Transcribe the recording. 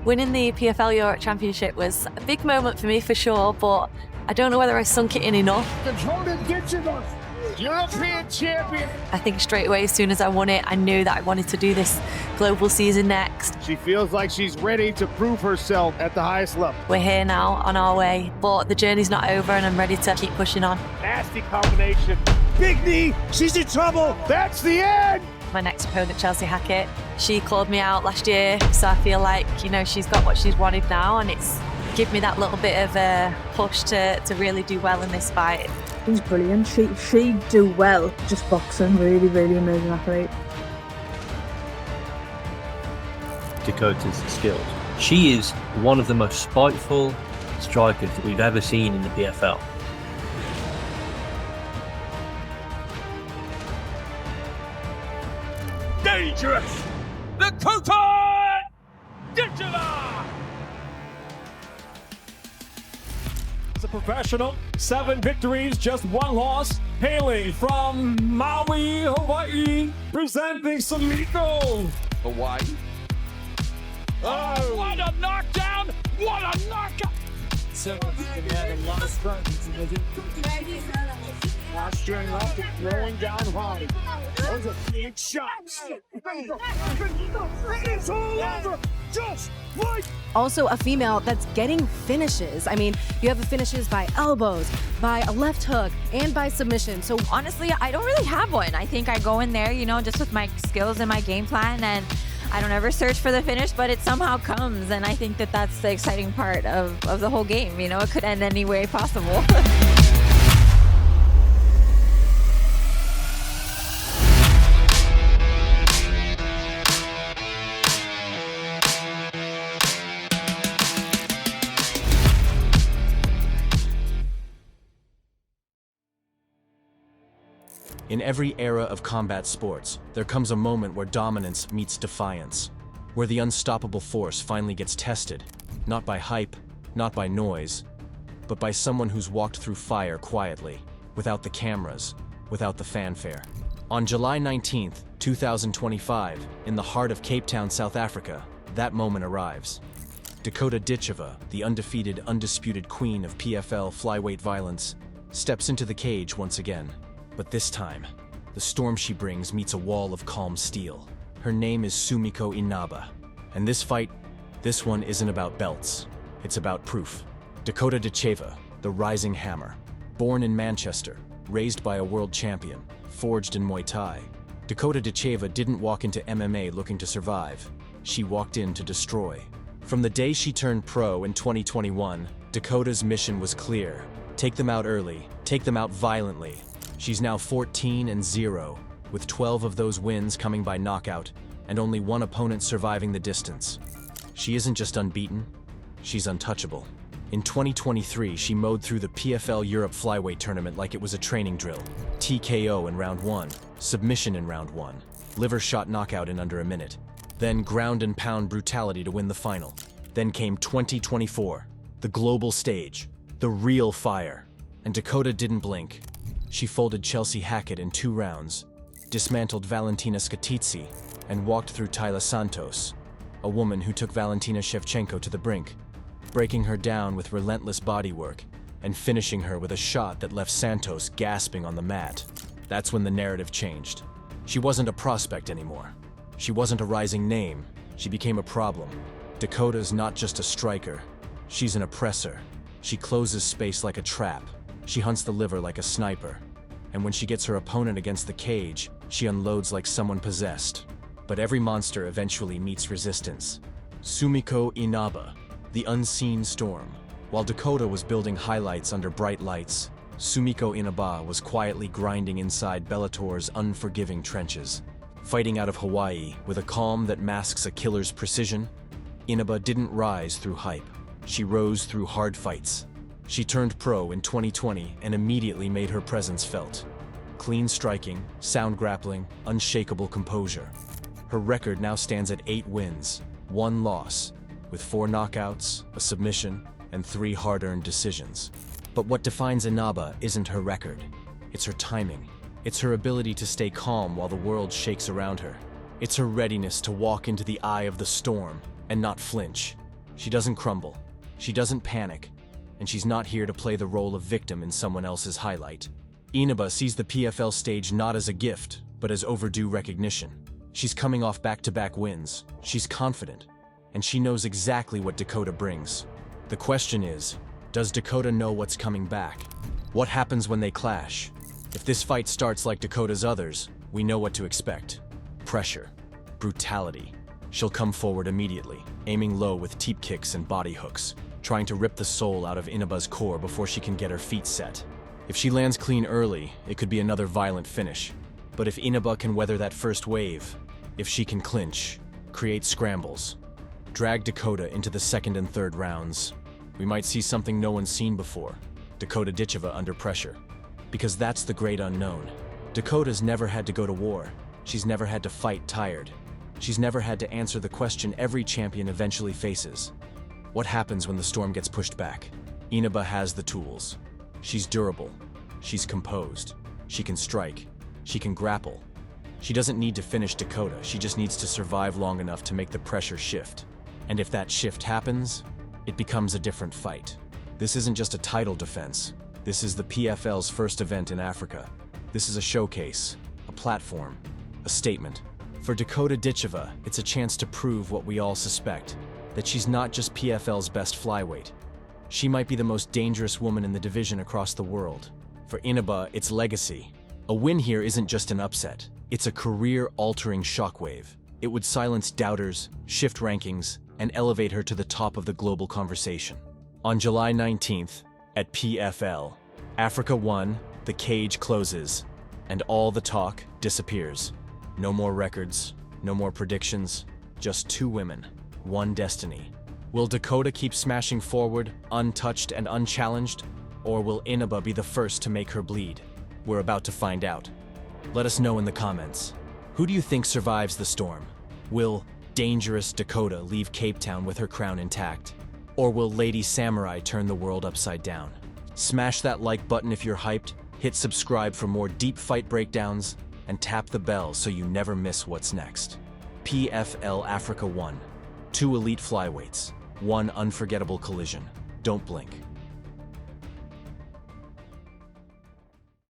Winning the PFL Europe Championship was a big moment for me for sure, but I don't know whether I sunk it in enough. Dakota Ditcheva, European champion. I think straight away, as soon as I won it, I knew that I wanted to do this global season next. She feels like she's ready to prove herself at the highest level. We're here now, on our way, but the journey's not over and I'm ready to keep pushing on. Nasty combination. Big knee, she's in trouble. That's the end. My next opponent, Chelsea Hackett, she called me out last year, so I feel like, she's got what she's wanted now, and it's give me that little bit of a push to really do well in this fight. She's brilliant. She do well. Just boxing, really, really amazing athlete. Dakota's skills. She is one of the most spiteful strikers that we've ever seen in the PFL. Dangerous! Dakota Ditcheva! As a professional, 7 victories, just 1 loss. Hailing from Maui, Hawaii, presenting Sumiko. Hawaii. Oh, what a knockdown! What a knockout! Posturing up and throwing down hard. Those are big shots. It's all over, just like. Also a female that's getting finishes. I mean, you have the finishes by elbows, by a left hook, and by submission. So honestly, I don't really have one. I think I go in there, just with my skills and my game plan, and I don't ever search for the finish, but it somehow comes. And I think that that's the exciting part of the whole game. It could end any way possible. In every era of combat sports, there comes a moment where dominance meets defiance, where the unstoppable force finally gets tested, not by hype, not by noise, but by someone who's walked through fire quietly, without the cameras, without the fanfare. On July 19th, 2025, in the heart of Cape Town, South Africa, that moment arrives. Dakota Ditcheva, the undefeated, undisputed queen of PFL flyweight violence, steps into the cage once again. But this time, the storm she brings meets a wall of calm steel. Her name is Sumiko Inaba. And this fight, this one isn't about belts. It's about proof. Dakota Ditcheva, the rising hammer. Born in Manchester, raised by a world champion, forged in Muay Thai, Dakota Ditcheva didn't walk into MMA looking to survive. She walked in to destroy. From the day she turned pro in 2021, Dakota's mission was clear. Take them out early, take them out violently. She's now 14-0, with 12 of those wins coming by knockout, and only one opponent surviving the distance. She isn't just unbeaten, she's untouchable. In 2023, she mowed through the PFL Europe flyweight tournament like it was a training drill. TKO in round 1, submission in round 1, liver shot knockout in under a minute, then ground and pound brutality to win the final. Then came 2024, the global stage, the real fire, and Dakota didn't blink. She folded Chelsea Hackett in 2 rounds, dismantled Valentina Skatici, and walked through Tayla Santos, a woman who took Valentina Shevchenko to the brink, breaking her down with relentless bodywork and finishing her with a shot that left Santos gasping on the mat. That's when the narrative changed. She wasn't a prospect anymore. She wasn't a rising name. She became a problem. Dakota's not just a striker. She's an oppressor. She closes space like a trap. She hunts the liver like a sniper, and when she gets her opponent against the cage, she unloads like someone possessed. But every monster eventually meets resistance. Sumiko Inaba, the unseen storm. While Dakota was building highlights under bright lights, Sumiko Inaba was quietly grinding inside Bellator's unforgiving trenches. Fighting out of Hawaii with a calm that masks a killer's precision, Inaba didn't rise through hype. She rose through hard fights. She turned pro in 2020 and immediately made her presence felt. Clean striking, sound grappling, unshakable composure. Her record now stands at 8 wins, 1 loss, with 4 knockouts, a submission, and 3 hard-earned decisions. But what defines Inaba isn't her record. It's her timing. It's her ability to stay calm while the world shakes around her. It's her readiness to walk into the eye of the storm and not flinch. She doesn't crumble. She doesn't panic. And she's not here to play the role of victim in someone else's highlight. Inaba sees the PFL stage not as a gift, but as overdue recognition. She's coming off back-to-back wins. She's confident. And she knows exactly what Dakota brings. The question is, does Dakota know what's coming back? What happens when they clash? If this fight starts like Dakota's others, we know what to expect. Pressure. Brutality. She'll come forward immediately, aiming low with teep kicks and body hooks, trying to rip the soul out of Inaba's core before she can get her feet set. If she lands clean early, it could be another violent finish. But if Inaba can weather that first wave, if she can clinch, create scrambles, drag Dakota into the second and third rounds, we might see something no one's seen before. Dakota Ditcheva under pressure. Because that's the great unknown. Dakota's never had to go to war. She's never had to fight tired. She's never had to answer the question every champion eventually faces. What happens when the storm gets pushed back? Inaba has the tools. She's durable. She's composed. She can strike. She can grapple. She doesn't need to finish Dakota. She just needs to survive long enough to make the pressure shift. And if that shift happens, it becomes a different fight. This isn't just a title defense. This is the PFL's first event in Africa. This is a showcase, a platform, a statement. For Dakota Ditcheva, it's a chance to prove what we all suspect, that she's not just PFL's best flyweight. She might be the most dangerous woman in the division across the world. For Inaba, it's legacy. A win here isn't just an upset. It's a career-altering shockwave. It would silence doubters, shift rankings, and elevate her to the top of the global conversation. On July 19th, at PFL, Africa 1, the cage closes, and all the talk disappears. No more records, no more predictions, just two women, one destiny. Will Dakota keep smashing forward, untouched and unchallenged? Or will Inaba be the first to make her bleed? We're about to find out. Let us know in the comments. Who do you think survives the storm? Will dangerous Dakota leave Cape Town with her crown intact? Or will Lady Samurai turn the world upside down? Smash that like button if you're hyped, hit subscribe for more deep fight breakdowns, and tap the bell so you never miss what's next. PFL Africa 1. 2 elite flyweights. 1 unforgettable collision. Don't blink.